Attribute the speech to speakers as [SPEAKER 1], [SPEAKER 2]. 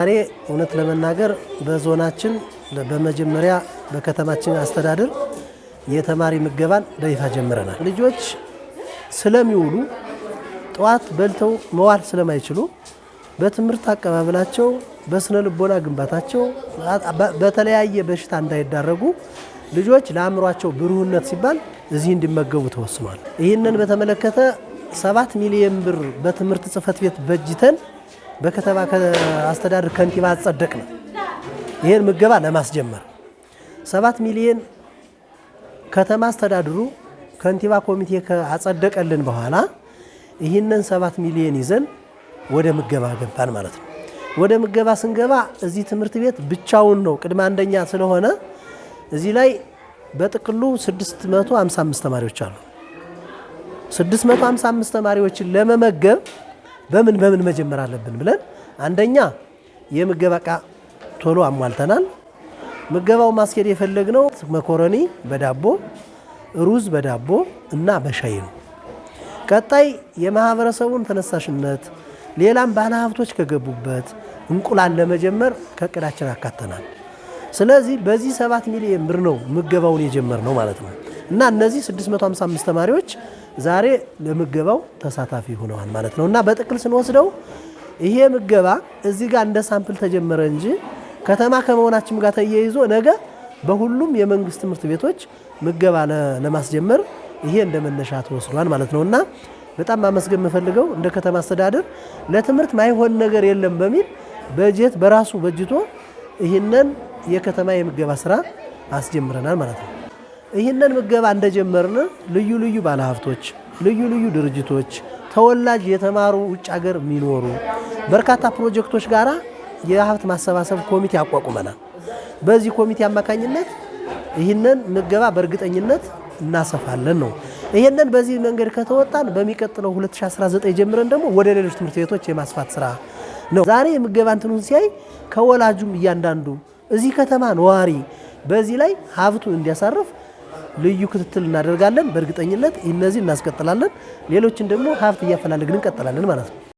[SPEAKER 1] ዛሬ እውነት ለመናገር በዞናችን በመጀመሪያ በከተማችን አስተዳደር የተማሪ ምገባን በይፋ ጀምረናል። ልጆች ስለሚውሉ ጧት በልተው መዋል ስለማይችሉ በትምህርት አቀባበላቸው በስነ ልቦና ግንባታቸው በተለያየ በሽታ እንዳይዳረጉ ልጆች ለአእምሯቸው ብሩህነት ሲባል እዚህ እንዲመገቡ ተወስኗል። ይህንን በተመለከተ 7 ሚሊዮን ብር በትምህርት ጽሕፈት ቤት በጅተን በከተማ አስተዳደር ከንቲባ አጸደቅን። ይሄን ምገባ ለማስጀመር 7 ሚሊዮን ከተማ አስተዳደሩ ከንቲባ ኮሚቴ አጸደቀልን በኋላ ይህንን 7 ሚሊዮን ይዘን ወደ ምገባ ገባን ማለት ነው። ወደ ምገባ ስንገባ እዚህ ትምህርት ቤት ብቻውን ነው ቅድመ አንደኛ ስለሆነ እዚህ ላይ በጥቅሉ 655 ተማሪዎች አሉ። 655 ተማሪዎችን ለመመገብ በምን መጀመር አለብን ብለን አንደኛ የምገባ ዕቃ ቶሎ አሟልተናል። ምገባው ማስኬድ የፈለግነው መኮረኒ በዳቦ ሩዝ በዳቦ እና በሻይ ነው። ቀጣይ የማህበረሰቡን ተነሳሽነት ሌላም ባለሀብቶች ከገቡበት እንቁላል ለመጀመር ከቅዳችን አካተናል። ስለዚህ በዚህ 7 ሚሊዮን ብር ነው ምገባውን የጀመርነው ማለት ነው እና እነዚህ 655 ተማሪዎች ዛሬ ለምገባው ተሳታፊ ሆነዋል ማለት ነው እና በጥቅል ስንወስደው ይሄ ምገባ እዚህ ጋር እንደ ሳምፕል ተጀመረ እንጂ ከተማ ከመሆናችን ጋር ተያይዞ ነገ በሁሉም የመንግስት ትምህርት ቤቶች ምገባ ለማስጀመር ይሄ እንደመነሻ ተወስዷል ማለት ነውና በጣም ማመስገን የምፈልገው እንደ ከተማ አስተዳደር ለትምህርት ማይሆን ነገር የለም በሚል በጀት በራሱ በጅቶ ይሄንን የከተማ የምገባ ስራ አስጀምረናል ማለት ነው። ይህንን ምገባ እንደጀመርን ልዩ ባለሀብቶች ልዩ ድርጅቶች ተወላጅ የተማሩ ውጭ ሀገር የሚኖሩ በርካታ ፕሮጀክቶች ጋራ የሀብት ማሰባሰብ ኮሚቴ አቋቁመናል። በዚህ ኮሚቴ አማካኝነት ይህንን ምገባ በእርግጠኝነት እናሰፋለን ነው። ይህንን በዚህ መንገድ ከተወጣን በሚቀጥለው 2019 ጀምረን ደግሞ ወደ ሌሎች ትምህርት ቤቶች የማስፋት ስራ ነው። ዛሬ የምገባ እንትኑን ሲያይ ከወላጁም እያንዳንዱ እዚህ ከተማ ነዋሪ በዚህ ላይ ሀብቱን እንዲያሳርፍ ልዩ ክትትል እናደርጋለን። በእርግጠኝነት እነዚህ እናስቀጥላለን። ሌሎችን ደግሞ ሀብት እያፈላለግን እንቀጥላለን ማለት ነው።